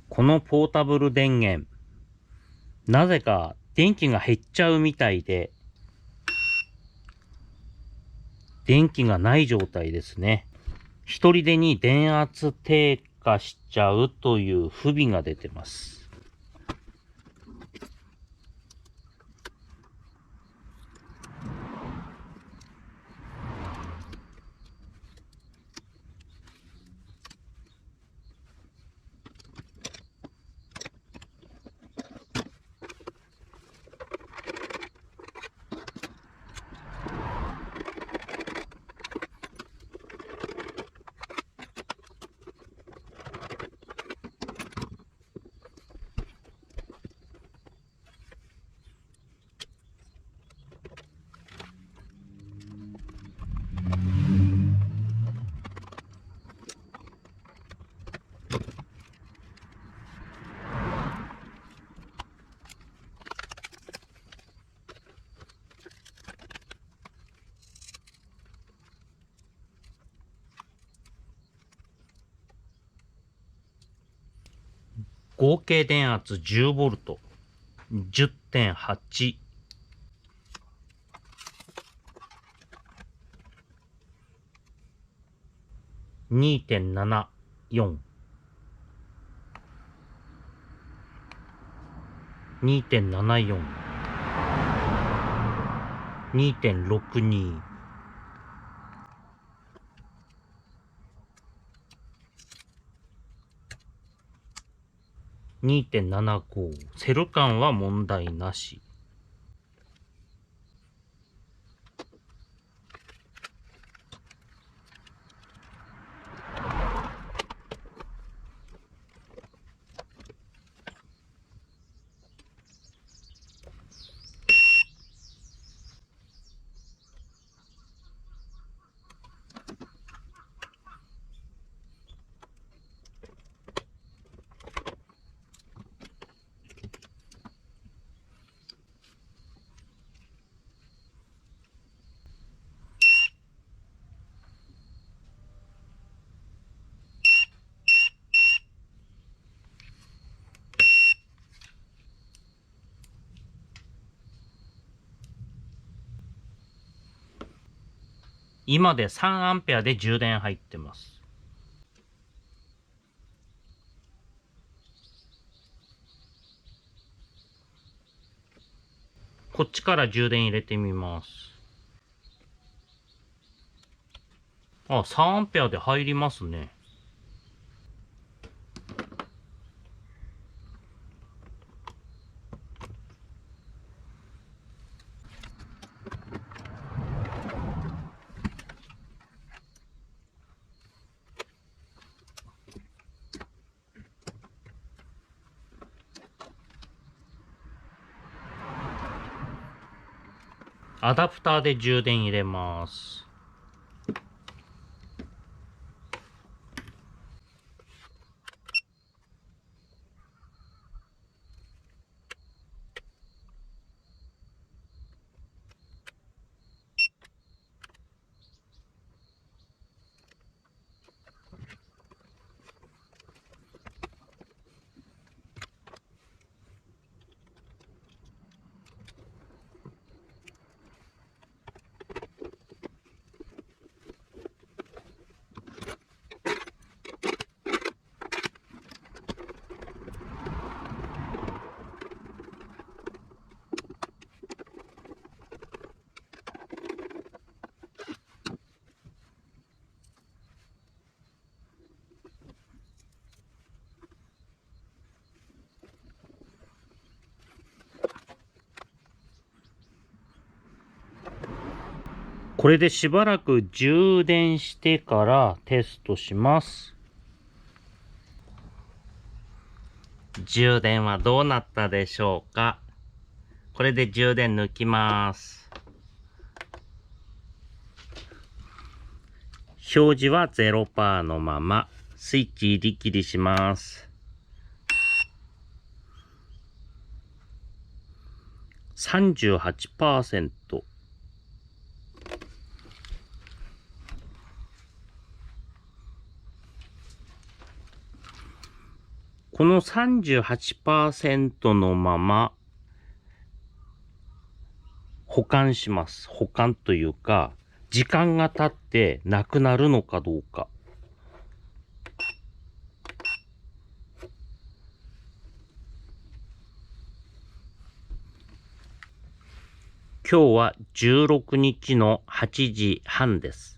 このポータブル電源、なぜか電気が減っちゃうみたいで、電気がない状態ですね。一人でに電圧低下しちゃうという不備が出てます。合計電圧 10V、10.8。2.74、2.74、2.62、2.75、セル感は問題なし。今で3アンペアで充電入ってます。こっちから充電入れてみます。あ、3アンペアで入りますね。アダプターで充電入れます。これでしばらく充電してからテストします。充電はどうなったでしょうか。これで充電抜きます。表示は 0% のまま、スイッチ入り切りします。38%。この 38% のまま保管します。保管というか、時間が経ってなくなるのかどうか。今日は16日の8時半です。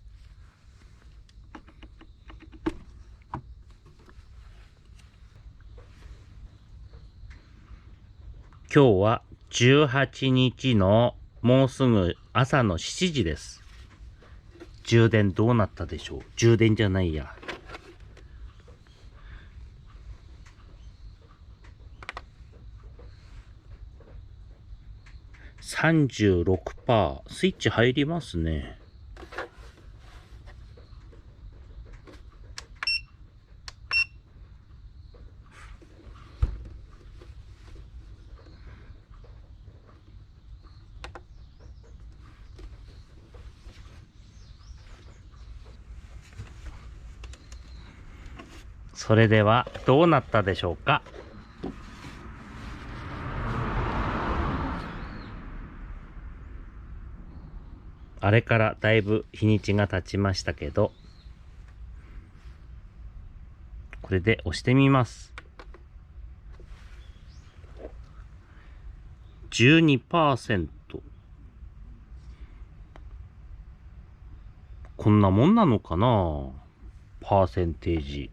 今日は18日のもうすぐ朝の7時です。充電どうなったでしょう？充電じゃないや。36%。スイッチ入りますね。それではどうなったでしょうか。あれからだいぶ日にちが経ちましたけど、これで押してみます。12%。こんなもんなのかな、パーセンテージ。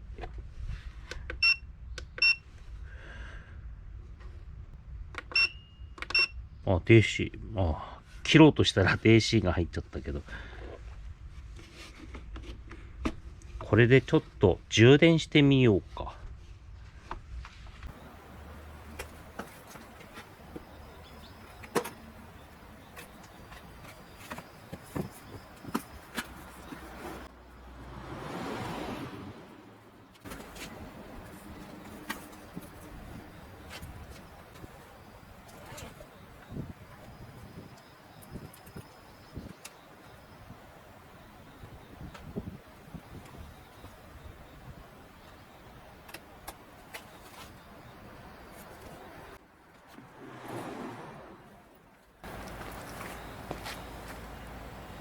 あ、停止。あ、切ろうとしたら停止が入っちゃったけど。これでちょっと充電してみようか。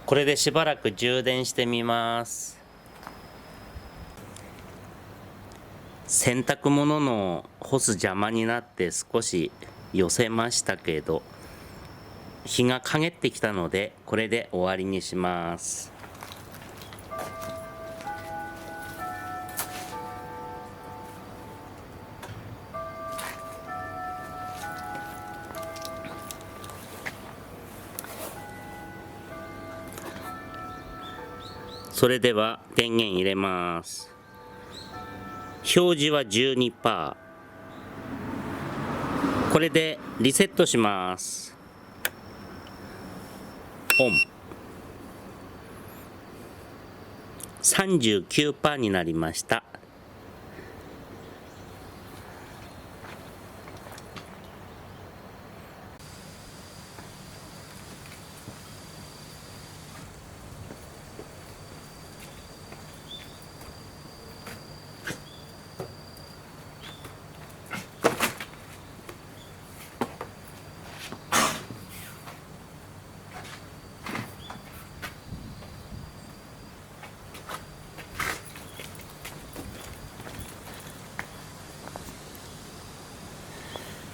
これでしばらく充電してみます。洗濯物の干す邪魔になって少し寄せましたけど、日が陰ってきたのでこれで終わりにします。それでは電源入れます。表示は 12%。これでリセットします。オン。39% になりました。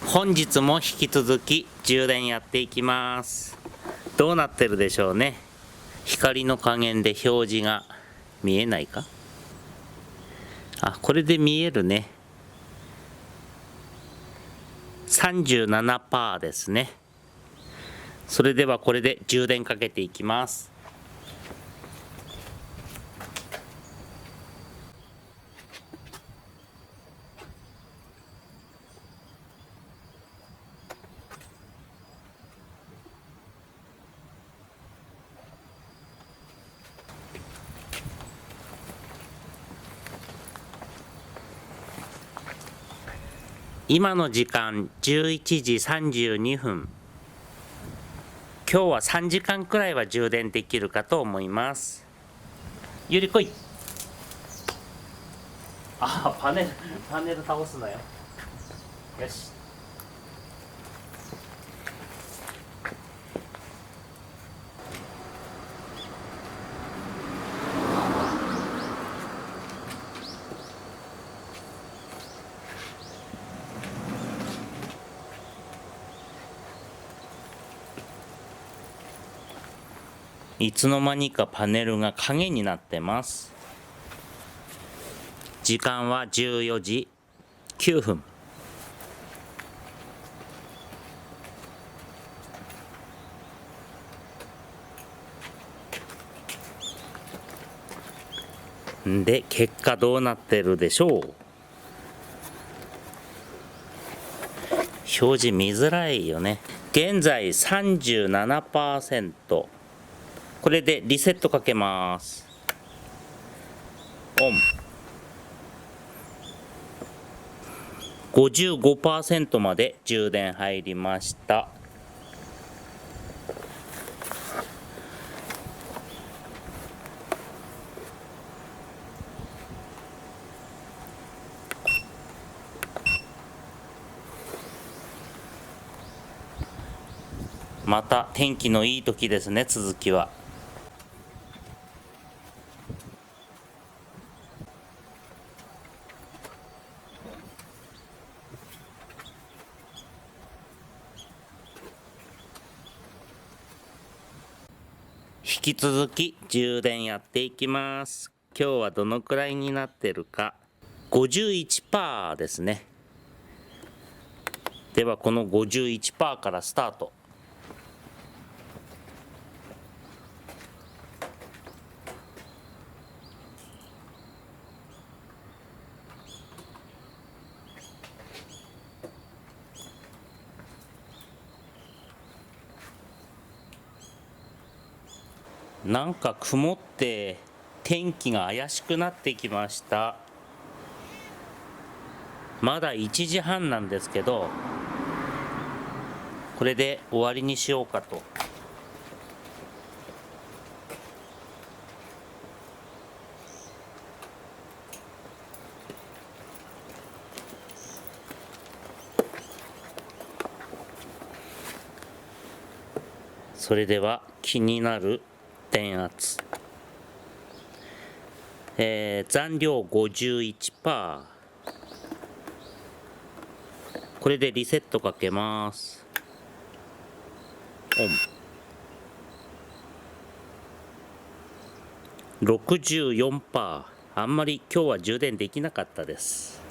本日も引き続き充電やっていきます。どうなってるでしょうね。光の加減で表示が見えないか。あ、これで見えるね。37% ですね。それではこれで充電かけていきます。今の時間11時32分。今日は3時間くらいは充電できるかと思います。ゆりこい。あ、パネル倒すなよ。よし。いつの間にかパネルが影になってます。時間は14時9分。で、結果どうなってるでしょう。表示見づらいよね。現在 37%。これでリセットかけます。オン。55% まで充電入りました。また天気のいい時ですね、続きは。引き続き充電やっていきます。今日はどのくらいになってるか。51% ですね。ではこの 51% からスタート。なんか曇って天気が怪しくなってきました。まだ1時半なんですけど、これで終わりにしようかと。それでは気になる電圧、残量 51%。これでリセットかけます。オン。64%。あんまり今日は充電できなかったです。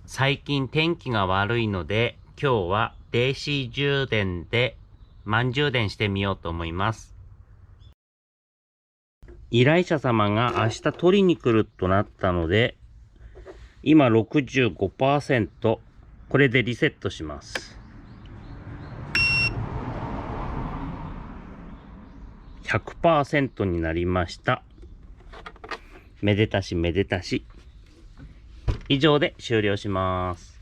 最近天気が悪いので、今日は DC 充電で満充電してみようと思います。依頼者様が明日取りに来るとなったので、今 65%。これでリセットします。100% になりました。めでたしめでたし。以上で終了します。